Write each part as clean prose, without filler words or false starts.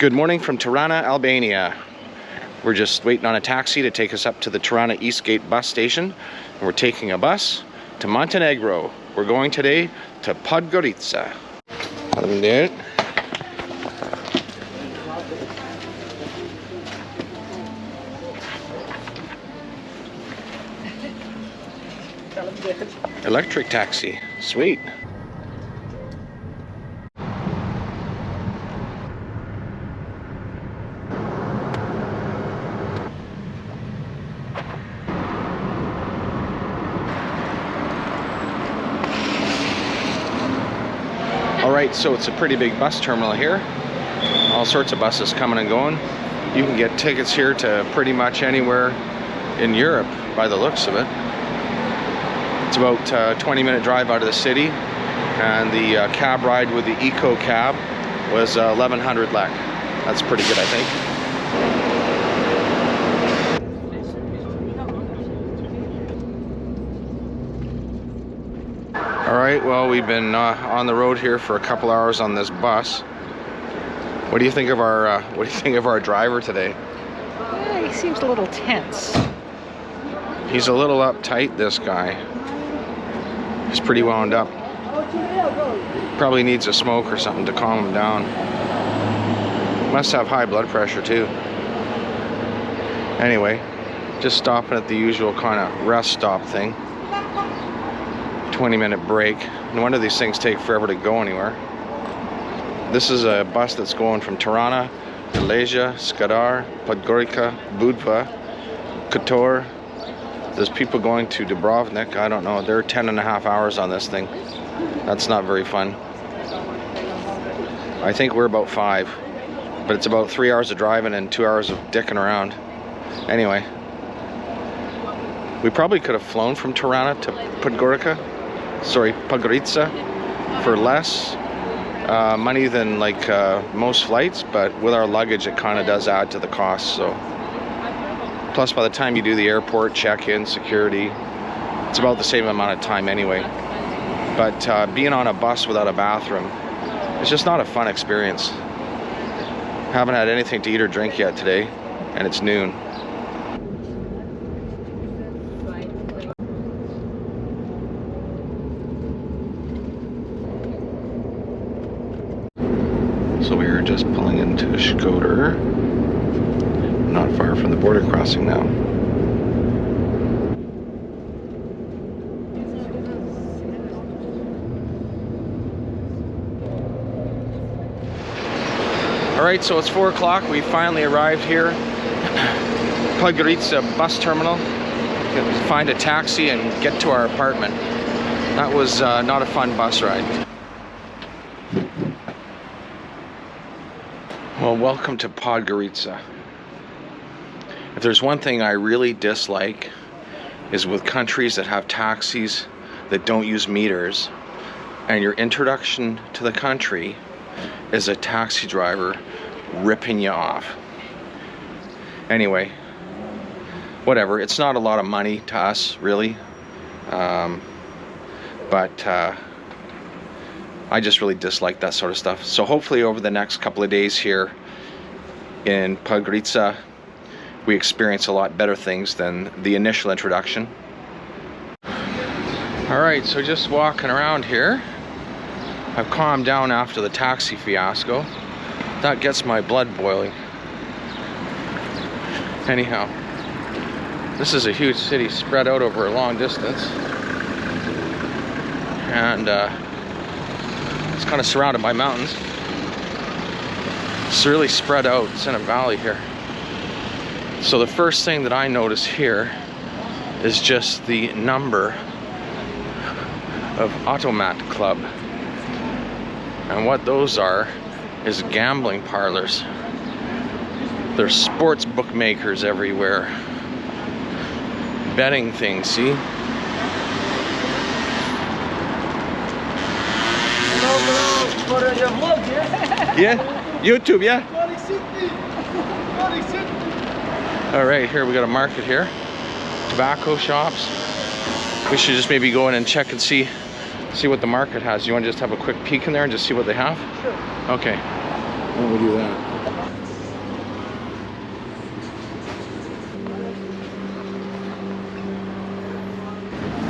Good morning from Tirana, Albania. We're just waiting on a taxi to take us up to the Tirana Eastgate bus station. And we're taking a bus to Montenegro. We're going today to Podgorica. Electric taxi, sweet. Alright, so it's a pretty big bus terminal here. All sorts of buses coming and going. You can get tickets here to pretty much anywhere in Europe by the looks of it. It's about a 20-minute drive out of the city, and the cab ride with the Eco Cab was 1100 lek. That's pretty good, I think. Alright, well, we've been on the road here for a couple hours on this bus. What do you think of our driver today? Yeah, he seems a little tense. He's a little uptight, this guy. He's pretty wound up. Probably needs a smoke or something to calm him down. Must have high blood pressure too. Anyway, just stopping at the usual kind of rest stop thing. 20-minute break. No wonder these things take forever to go anywhere. This is a bus that's going from Tirana, Leja, Skadar, Podgorica, Budva, Kotor. There's people going to Dubrovnik. I don't know. They're 10.5 hours on this thing. That's not very fun. I think we're about 5. But it's about 3 hours of driving and 2 hours of dicking around. Anyway. We probably could have flown from Tirana to Podgorica. Sorry, Podgorica. For less money than like most flights. But with our luggage, it kind of does add to the cost. So. Plus, by the time you do the airport check-in, security, it's about the same amount of time anyway. But being on a bus without a bathroom, it's just not a fun experience. Haven't had anything to eat or drink yet today, and it's noon. So we are just pulling into Shkodër. Not far from the border crossing now. Alright, so it's 4 o'clock. We finally arrived here. Podgorica bus terminal. Find a taxi and get to our apartment. That was not a fun bus ride. Well, welcome to Podgorica. If there's one thing I really dislike is with countries that have taxis that don't use meters, and your introduction to the country is a taxi driver ripping you off. Anyway, whatever. It's not a lot of money to us, really. But I just really dislike that sort of stuff. So hopefully over the next couple of days here in Podgorica, we experience a lot better things than the initial introduction. Alright, so just walking around here. I've calmed down after the taxi fiasco. That gets my blood boiling. Anyhow, this is a huge city spread out over a long distance. And it's kind of surrounded by mountains. It's really spread out. It's in a valley here. So the first thing that I notice here is just the number of automat club. And what those are is gambling parlors. There's sports bookmakers everywhere. Betting things, see? Yeah? YouTube, yeah? Alright, here we got a market here. Tobacco shops. We should just maybe go in and check and see what the market has. You want to just have a quick peek in there and just see what they have? Sure. Okay. Why don't we do that?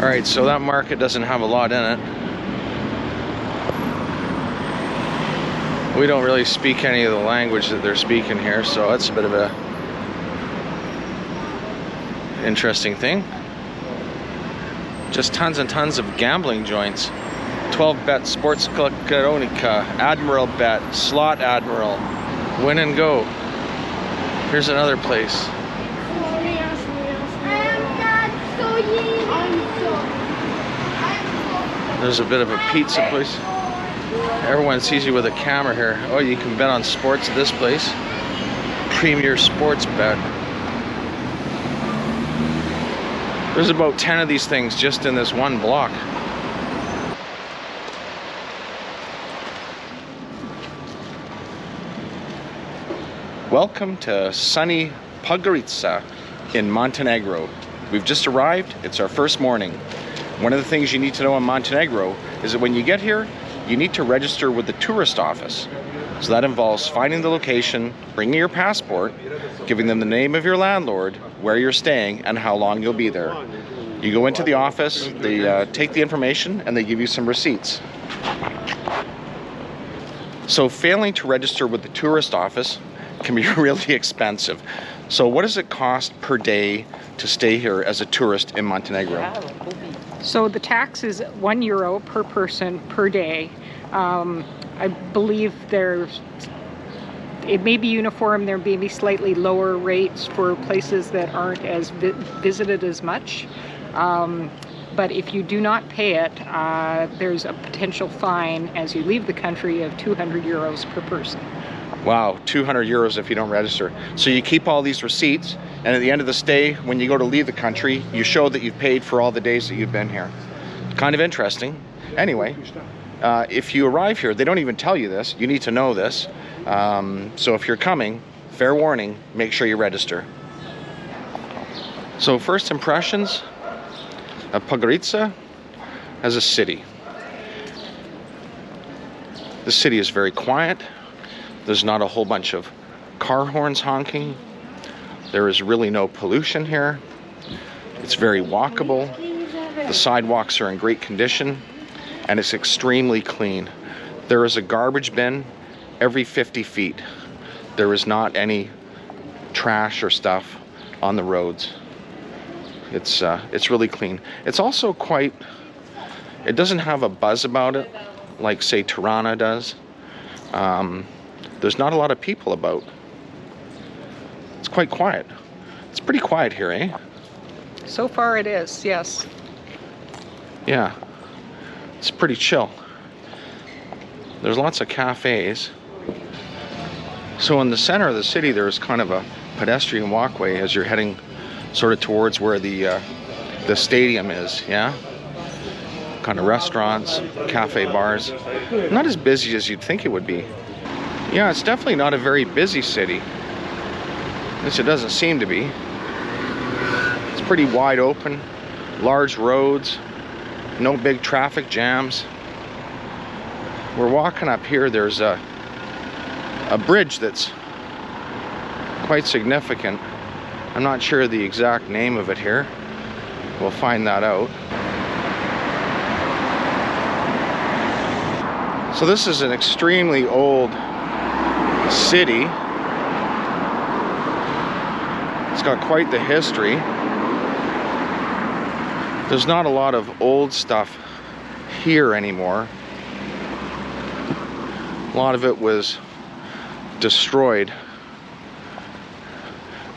Alright, so that market doesn't have a lot in it. We don't really speak any of the language that they're speaking here, so that's a bit of a interesting thing. Just tons and tons of gambling joints. 12-bet Sports Veronica, Admiral Bet, Slot Admiral, Win and Go. Here's another place. There's a bit of a pizza place. Everyone sees you with a camera here. Oh, you can bet on sports at this place. Premier Sports Bet. There's about 10 of these things just in this one block. Welcome to sunny Podgorica in Montenegro. We've just arrived. It's our first morning. One of the things you need to know in Montenegro is that when you get here, you need to register with the tourist office. So that involves finding the location, bringing your passport, giving them the name of your landlord, where you're staying, and how long you'll be there. You go into the office, they take the information, and they give you some receipts. So failing to register with the tourist office can be really expensive. So what does it cost per day to stay here as a tourist in Montenegro? So the tax is €1 per person per day. I believe it may be uniform. There may be slightly lower rates for places that aren't as visited as much. But if you do not pay it, there's a potential fine as you leave the country of €200 per person. Wow, €200 if you don't register. So you keep all these receipts, and at the end of the stay, when you go to leave the country, you show that you've paid for all the days that you've been here. Kind of interesting. Anyway, if you arrive here, they don't even tell you this. You need to know this. So if you're coming, fair warning, make sure you register. So first impressions of Podgorica as a city. The city is very quiet. There's not a whole bunch of car horns honking. There is really no pollution here. It's very walkable. The sidewalks are in great condition, and it's extremely clean. There is a garbage bin every 50 feet. There is not any trash or stuff on the roads. It's really clean. It's also it doesn't have a buzz about it like, say, Tirana does. There's not a lot of people about. It's quite quiet. It's pretty quiet here, eh? So far it is, yes. Yeah, it's pretty chill. There's lots of cafes. So in the center of the city, there's kind of a pedestrian walkway as you're heading sort of towards where the stadium is, yeah? Kind of restaurants, cafe bars. Not as busy as you'd think it would be. Yeah, it's definitely not a very busy city. At least it doesn't seem to be. It's pretty wide open, large roads, no big traffic jams. We're walking up here. There's a bridge that's quite significant. I'm not sure the exact name of it here. We'll find that out. So this is an extremely old city. It's got quite the history. There's not a lot of old stuff here anymore. A lot of it was destroyed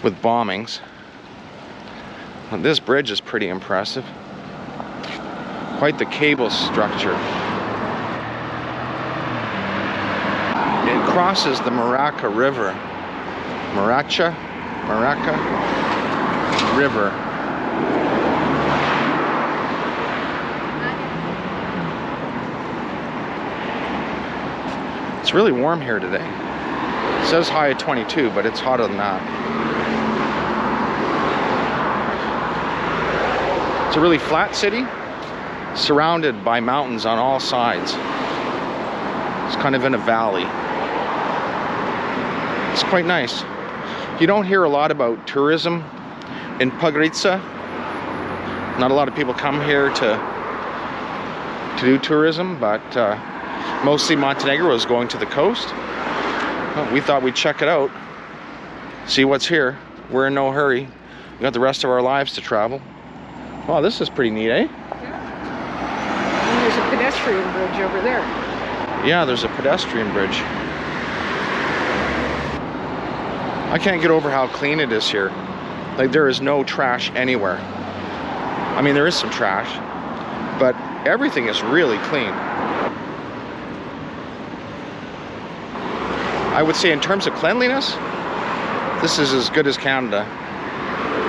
with bombings. This bridge is pretty impressive. Quite the cable structure. It crosses the Maraca River. Maraca River. It's really warm here today. It says high of 22, but it's hotter than that. It's a really flat city, surrounded by mountains on all sides. It's kind of in a valley. It's quite nice. You don't hear a lot about tourism in Podgorica. Not a lot of people come here to do tourism, but mostly Montenegro is going to the coast. Well, we thought we'd check it out, see what's here. We're in no hurry. We got the rest of our lives to travel. Wow, this is pretty neat, eh? Yeah. And there's a pedestrian bridge over there. Yeah, there's a pedestrian bridge. I can't get over how clean it is here. Like, there is no trash anywhere. I mean, there is some trash, but everything is really clean. I would say in terms of cleanliness, this is as good as Canada.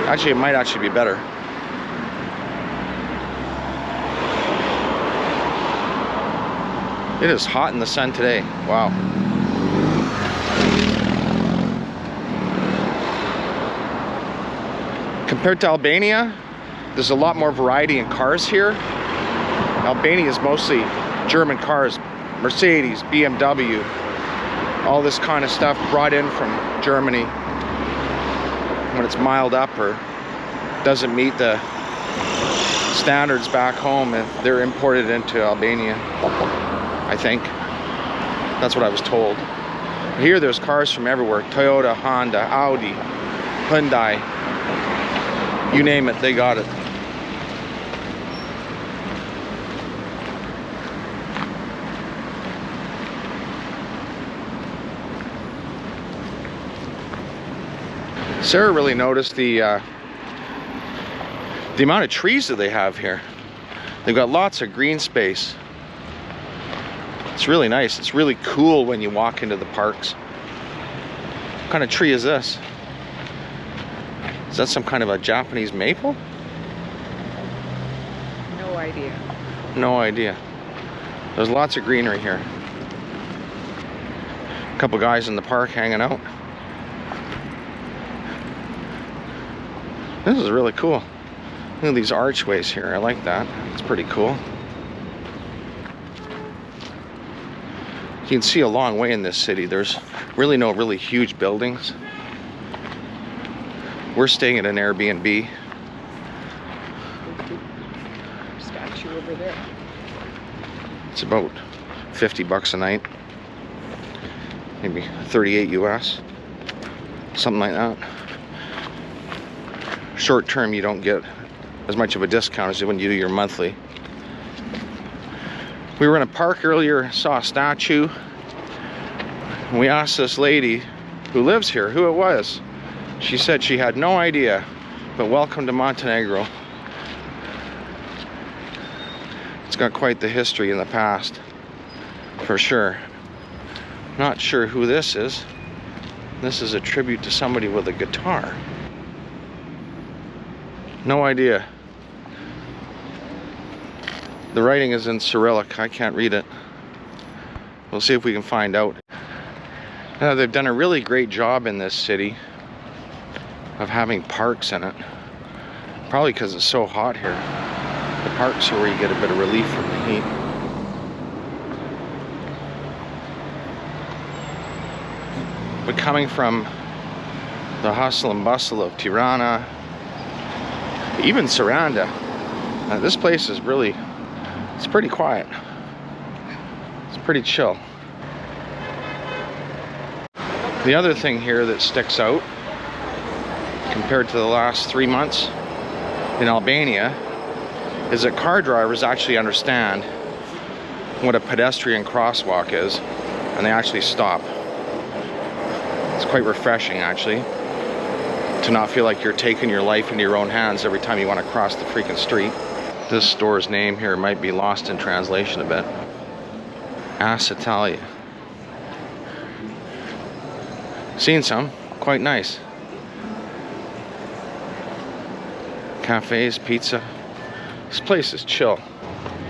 Actually, it might actually be better. It is hot in the sun today. Wow. Compared to Albania, there's a lot more variety in cars here. Albania is mostly German cars, Mercedes, BMW, all this kind of stuff brought in from Germany. When it's miled up or doesn't meet the standards back home, they're imported into Albania, I think. That's what I was told. Here there's cars from everywhere. Toyota, Honda, Audi, Hyundai, you name it, they got it. Sarah really noticed the amount of trees that they have here. They've got lots of green space. It's really nice. It's really cool when you walk into the parks. What kind of tree is this? Is that some kind of a Japanese maple? No idea. No idea. There's lots of greenery here. A couple guys in the park hanging out. This is really cool. Look at these archways here. I like that. It's pretty cool. You can see a long way in this city. There's really no really huge buildings. We're staying at an Airbnb. Statue over there. It's about 50 bucks a night. Maybe 38 US. Something like that. Short term, you don't get as much of a discount as when you do your monthly. We were in a park earlier, saw a statue. And we asked this lady who lives here who it was. She said she had no idea, but welcome to Montenegro. It's got quite the history in the past, for sure. Not sure who this is. This is a tribute to somebody with a guitar. No idea. The writing is in Cyrillic. I can't read it. We'll see if we can find out. Now, they've done a really great job in this city of having parks in it. Probably because it's so hot here. The parks are where you get a bit of relief from the heat. But coming from the hustle and bustle of Tirana, even Saranda, this place is really, it's pretty quiet. It's pretty chill. The other thing here that sticks out compared to the last 3 months in Albania is that car drivers actually understand what a pedestrian crosswalk is, and they actually stop. It's quite refreshing, actually, to not feel like you're taking your life into your own hands every time you want to cross the freaking street. This store's name here might be lost in translation a bit. Ass Italia. Seen some, quite nice. Cafes, pizza. This place is chill.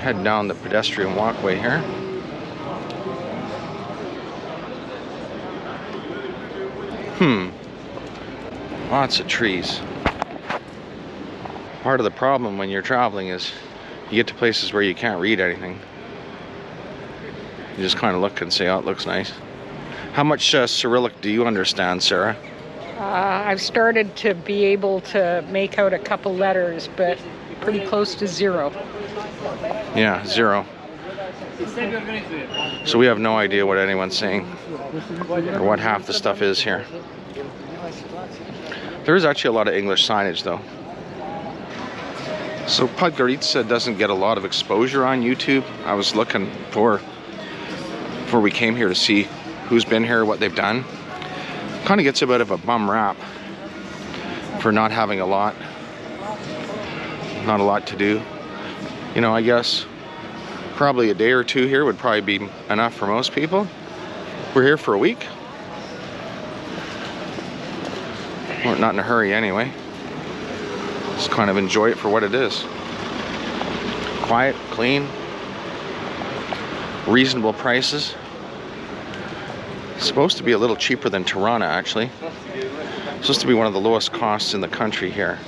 Head down the pedestrian walkway here. Lots of trees. Part of the problem when you're traveling is you get to places where you can't read anything. You just kind of look and say, oh, it looks nice. How much Cyrillic do you understand, Sarah? I've started to be able to make out a couple letters, but pretty close to zero. Yeah, 0. So we have no idea what anyone's saying or what half the stuff is here. There is actually a lot of English signage though. So Podgorica doesn't get a lot of exposure on YouTube. I was looking before we came here to see who's been here, what they've done. Kind of gets a bit of a bum rap for not having not a lot to do. You know, I guess probably a day or two here would probably be enough for most people. We're here for a week. Well, not in a hurry anyway. Just kind of enjoy it for what it is. Quiet, clean, reasonable prices. It's supposed to be a little cheaper than Tirana actually. It's supposed to be one of the lowest costs in the country here.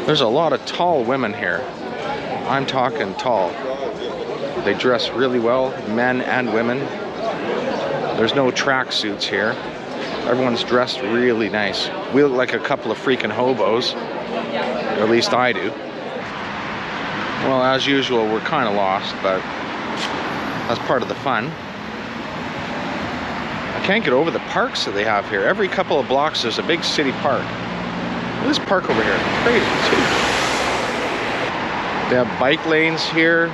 There's a lot of tall women here. I'm talking tall. They dress really well, men and women. There's no track suits here. Everyone's dressed really nice. We look like a couple of freaking hobos. Or at least I do. Well, as usual, we're kind of lost, but that's part of the fun. I can't get over the parks that they have here. Every couple of blocks there's a big city park. Look at this park over here. It's crazy too. They have bike lanes here.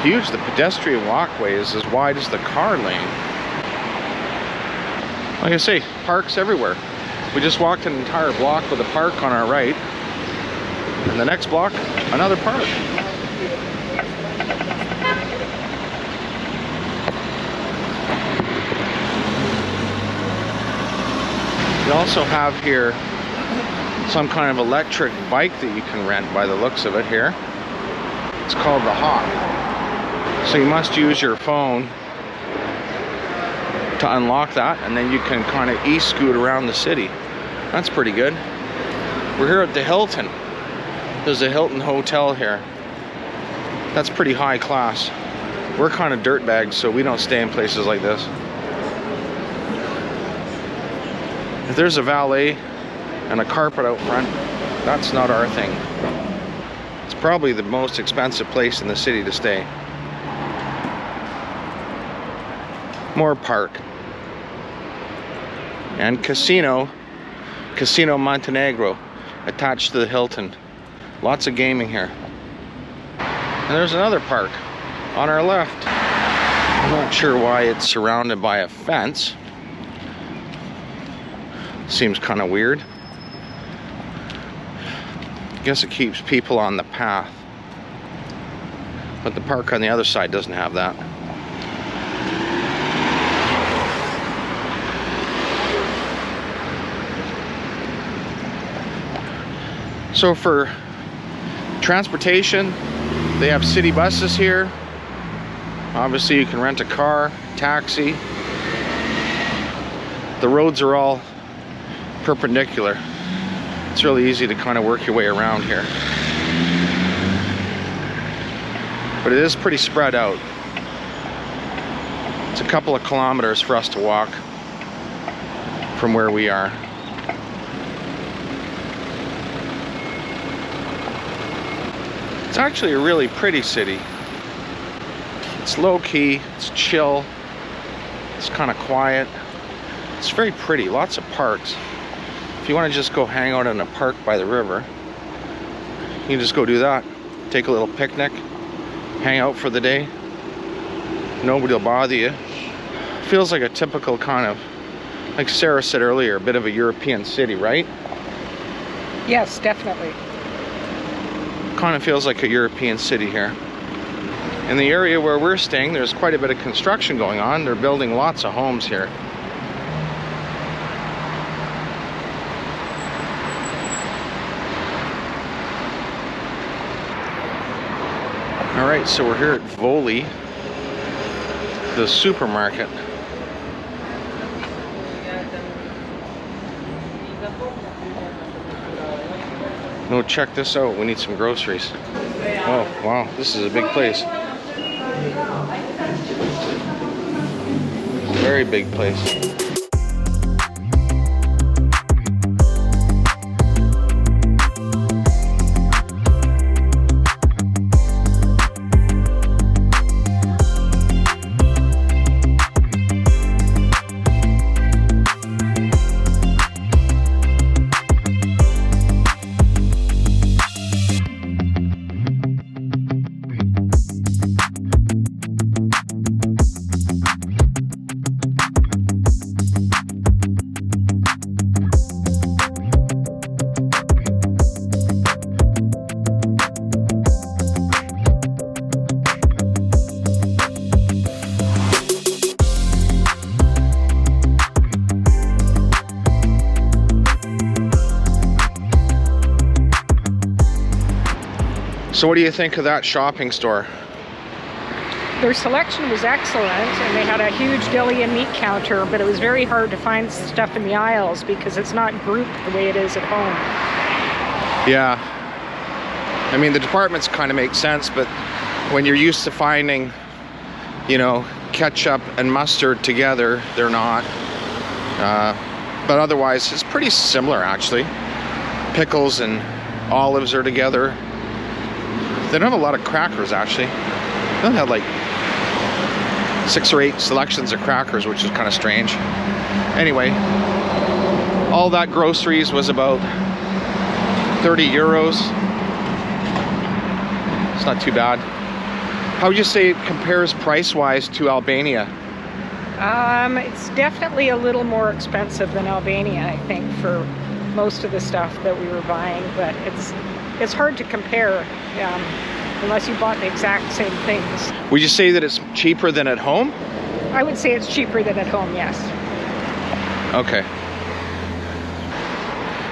Huge. The pedestrian walkway is as wide as the car lane. Like I say, parks everywhere. We just walked an entire block with a park on our right. And the next block, another park. We also have here some kind of electric bike that you can rent by the looks of it here. It's called the Hawk. So you must use your phone to unlock that, and then you can kind of e-scoot around the city. That's pretty good. We're here at the Hilton. There's a Hilton hotel here. That's pretty high class. We're kind of dirtbags, so we don't stay in places like this. If there's a valet and a carpet out front, that's not our thing. It's probably the most expensive place in the city to stay. More park. And Casino Montenegro, attached to the Hilton. Lots of gaming here. And there's another park on our left. I'm not sure why it's surrounded by a fence. Seems kind of weird. I guess it keeps people on the path. But the park on the other side doesn't have that. So for transportation, they have city buses here. Obviously you can rent a car, taxi. The roads are all perpendicular. It's really easy to kind of work your way around here. But it is pretty spread out. It's a couple of kilometers for us to walk from where we are. It's actually a really pretty city. It's low-key, it's chill, it's kind of quiet. It's very pretty, lots of parks. If you want to just go hang out in a park by the river, you can just go do that. Take a little picnic, hang out for the day. Nobody will bother you. Feels like a typical kind of, like Sarah said earlier, a bit of a European city, right? Yes, definitely. Kind of feels like a European city here. In the area where we're staying, there's quite a bit of construction going on. They're building lots of homes here. All right, so we're here at Voli, the supermarket. No, check this out. We need some groceries. Oh, wow. This is a big place. Very big place. So what do you think of that shopping store? Their selection was excellent, and they had a huge deli and meat counter, but it was very hard to find stuff in the aisles because it's not grouped the way it is at home. Yeah. I mean, the departments kind of make sense, but when you're used to finding, you know, ketchup and mustard together, they're not. But otherwise, it's pretty similar, actually. Pickles and olives are together. They don't have a lot of crackers, actually. They don't have like 6 or 8 selections of crackers, which is kind of strange. Anyway, all that groceries was about 30 euros. It's not too bad. How would you say it compares price-wise to Albania? It's definitely a little more expensive than Albania, I think, for most of the stuff that we were buying, but it's hard to compare unless you bought the exact same things. Would you say that it's cheaper than at home? I would say it's cheaper than at home, yes. Okay.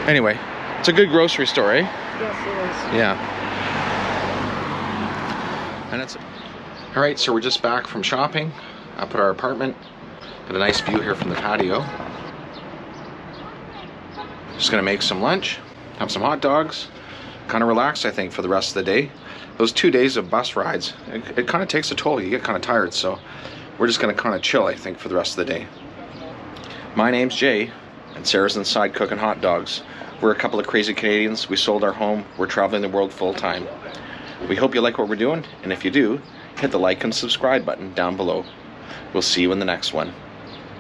Anyway, it's a good grocery store, eh? Yes, it is. Yeah. And it's all right. So we're just back from shopping up at our apartment. Got a nice view here from the patio. Just gonna make some lunch, have some hot dogs, kind of relax, I think, for the rest of the day. Those 2 days of bus rides, it kind of takes a toll. You get kind of tired, so we're just gonna kind of chill, I think, for the rest of the day. My name's Jay, and Sarah's inside cooking hot dogs. We're a couple of crazy Canadians. We sold our home. We're traveling the world full time. We hope you like what we're doing, and if you do, hit the like and subscribe button down below. We'll see you in the next one.